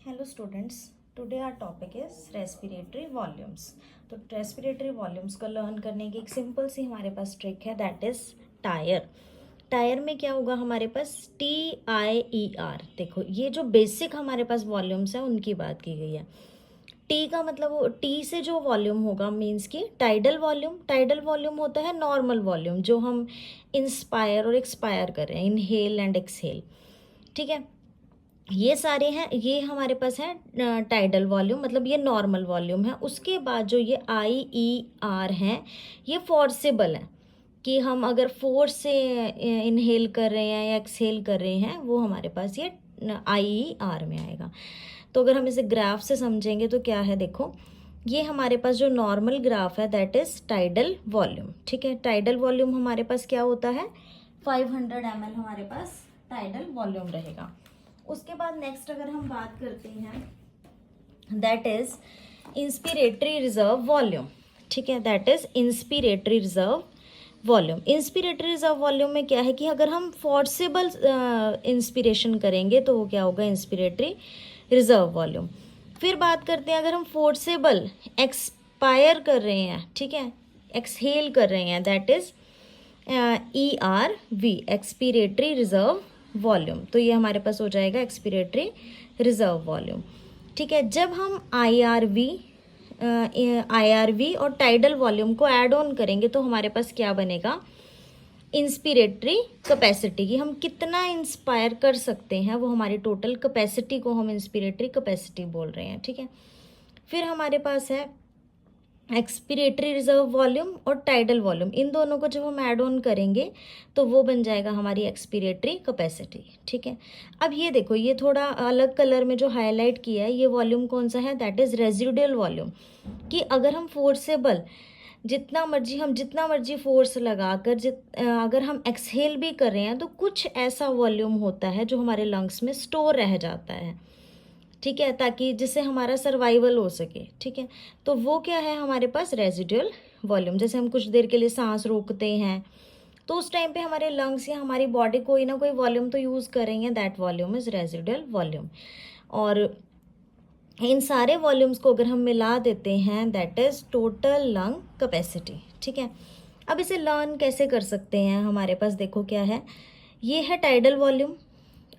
Hello students, today our topic is respiratory volumes. तो respiratory volumes को learn करने की एक सिंपल सी हमारे पास ट्रिक है, दैट इज टायर. टायर में क्या होगा हमारे पास TIER. देखो ये जो बेसिक हमारे पास वॉल्यूम्स है उनकी बात की गई है. टी का मतलब टी से जो वॉल्यूम होगा मीन्स की टाइडल वॉल्यूम. टाइडल वॉल्यूम होता है नॉर्मल वॉल्यूम जो हम इंस्पायर और एक्सपायर कर रहे हैं, इनहेल एंड एक्सहेल. ठीक है, ये सारे हैं, ये हमारे पास है टाइडल वॉल्यूम, मतलब ये नॉर्मल वॉल्यूम है. उसके बाद जो ये IER हैं ये फोर्सेबल है कि हम अगर फोर्स से इनहेल कर रहे हैं या एक्सहेल कर रहे हैं, वो हमारे पास ये IER में आएगा. तो अगर हम इसे ग्राफ से समझेंगे तो क्या है, देखो ये हमारे पास जो नॉर्मल ग्राफ है दैट इज टाइडल वॉल्यूम. ठीक है, टाइडल वॉल्यूम हमारे पास क्या होता है, 500 ml हमारे पास टाइडल वॉल्यूम रहेगा. उसके बाद नेक्स्ट अगर हम बात करते हैं that is inspiratory reserve volume. ठीक है, that is inspiratory reserve volume. Inspiratory reserve volume में क्या है कि अगर हम फोर्सेबल इंस्पिरेशन करेंगे तो वो क्या होगा, इंस्पिरेटरी रिजर्व वॉल्यूम. फिर बात करते हैं अगर हम फोर्सेबल एक्सपायर कर रहे हैं, ठीक है, एक्सहेल कर रहे हैं, that is ERV, expiratory reserve volume. तो ये हमारे पास हो जाएगा एक्सपिरेटरी रिजर्व वॉल्यूम. ठीक है, जब हम IRV और टाइडल वॉल्यूम को ऐड ऑन करेंगे तो हमारे पास क्या बनेगा, इंस्पिरेटरी कैपेसिटी की हम कितना इंस्पायर कर सकते हैं, वो हमारी टोटल कैपेसिटी को हम इंस्पिरेटरी कैपेसिटी बोल रहे हैं. ठीक है, फिर हमारे पास है एक्सपिरेटरी रिजर्व वॉल्यूम और टाइडल वॉल्यूम. इन दोनों को जब हम ऐड ऑन करेंगे तो वो बन जाएगा हमारी एक्सपिरेटरी कैपेसिटी. ठीक है, अब ये देखो ये थोड़ा अलग कलर में जो हाईलाइट किया है ये वॉल्यूम कौन सा है, दैट इज रेजिडुअल वॉल्यूम. कि अगर हम फोर्सेबल जितना मर्जी फोर्स लगाकर अगर हम एक्सहेल भी कर रहे हैं तो कुछ ऐसा वॉल्यूम होता है जो हमारे लंग्स में स्टोर रह जाता है. ठीक है, ताकि जिससे हमारा सर्वाइवल हो सके. ठीक है, तो वो क्या है हमारे पास रेजिडुअल वॉल्यूम. जैसे हम कुछ देर के लिए सांस रोकते हैं तो उस टाइम पे हमारे लंग्स या हमारी बॉडी कोई ना कोई वॉल्यूम तो यूज़ करेंगे, that volume is residual volume. और इन सारे वॉल्यूम्स को अगर हम मिला देते हैं that is total lung capacity. ठीक है, अब इसे लर्न कैसे कर सकते हैं, हमारे पास देखो क्या है, ये है टाइडल वॉल्यूम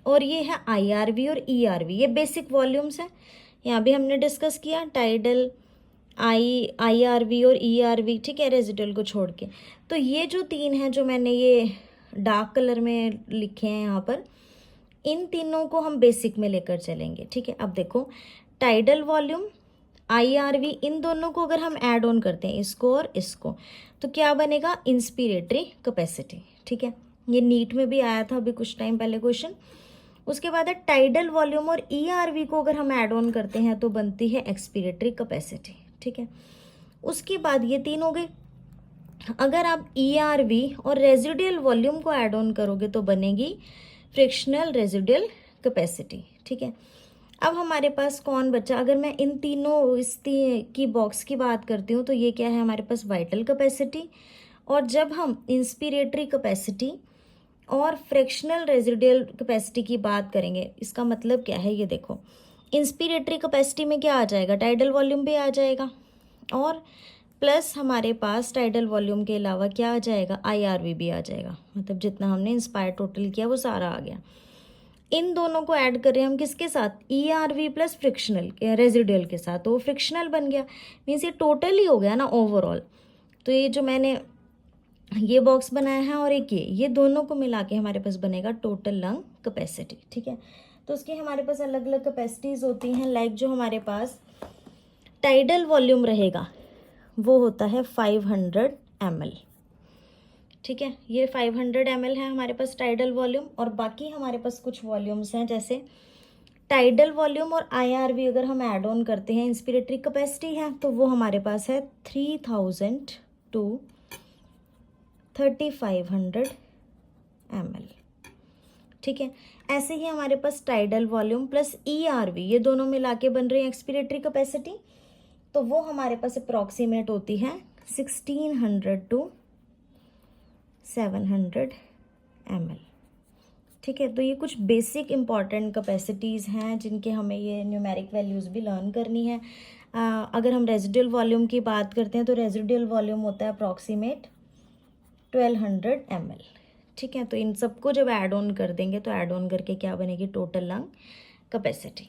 और ये है IRV और ERV. ये बेसिक वॉल्यूम्स हैं, यहाँ भी हमने डिस्कस किया टाइडल, IRV और ERV. ठीक है, रेजिडुअल को छोड़ के. तो ये जो तीन हैं जो मैंने ये डार्क कलर में लिखे हैं यहाँ पर, इन तीनों को हम बेसिक में लेकर चलेंगे. ठीक है, अब देखो टाइडल वॉल्यूम, IRV, इन दोनों को अगर हम ऐड ऑन करते हैं इसको और इसको तो क्या बनेगा, इंस्पिरेटरी कैपेसिटी. ठीक है, ये नीट में भी आया था अभी कुछ टाइम पहले क्वेश्चन. उसके बाद है टाइडल वॉल्यूम और ERV को अगर हम ऐड ऑन करते हैं तो बनती है एक्सपिरेटरी कैपेसिटी. ठीक है, उसके बाद ये तीन हो गए. अगर आप ERV और रेजिडुअल वॉल्यूम को ऐड ऑन करोगे तो बनेगी फ्रिक्शनल रेजिडुअल कैपेसिटी. ठीक है, अब हमारे पास कौन बचा, अगर मैं इन तीनों की बॉक्स की बात करती हूँ तो ये क्या है हमारे पास वाइटल कैपेसिटी. और जब हम इंस्पिरेटरी कैपेसिटी और फ्रैक्शनल रेजिडुअल कैपेसिटी की बात करेंगे, इसका मतलब क्या है, ये देखो इंस्पिरेटरी कैपेसिटी में क्या आ जाएगा, टाइडल वॉल्यूम भी आ जाएगा और प्लस हमारे पास टाइडल वॉल्यूम के अलावा क्या आ जाएगा, IRV भी आ जाएगा. मतलब जितना हमने इंस्पायर टोटल किया वो सारा आ गया. इन दोनों को ऐड कर रहे हैं हम किसके साथ, ERV प्लस फ्रिक्शनल रेजिडुअल के साथ, तो वो फ्रिक्शनल बन गया. मीन्स ये टोटल ही हो गया ना ओवरऑल. तो ये जो मैंने ये बॉक्स बनाया है और एक ये दोनों को मिला के हमारे पास बनेगा टोटल लंग कैपेसिटी. ठीक है, तो उसकी हमारे पास अलग अलग कैपेसिटीज़ होती हैं. लाइक जो हमारे पास टाइडल वॉल्यूम रहेगा वो होता है 500 ml. ठीक है, ये 500 ml है हमारे पास टाइडल वॉल्यूम. और बाकी हमारे पास कुछ वॉल्यूम्स हैं जैसे टाइडल वॉल्यूम और IRV अगर हम ऐड ऑन करते हैं इंस्पिरेटरी कैपेसिटी है तो वो हमारे पास है 3000 to 3500 ml. ठीक है, ऐसे ही हमारे पास टाइडल वॉल्यूम प्लस ERV ये दोनों मिला के बन रही है एक्सपिरेटरी कैपेसिटी. तो वो हमारे पास अप्रॉक्सीमेट होती है 1600 to 700 ml. ठीक है, तो ये कुछ बेसिक इंपॉर्टेंट कैपेसिटीज़ हैं जिनके हमें ये न्यूमेरिक वैल्यूज़ भी लर्न करनी है। अगर हम रेजिडुअल वॉल्यूम की बात करते हैं तो रेजिडुअल वॉल्यूम होता है अप्रॉक्सीमेट 1200 ml। ठीक है, तो इन सबको जब ऐड ऑन कर देंगे तो ऐड ऑन करके क्या बनेगी टोटल लंग कैपेसिटी।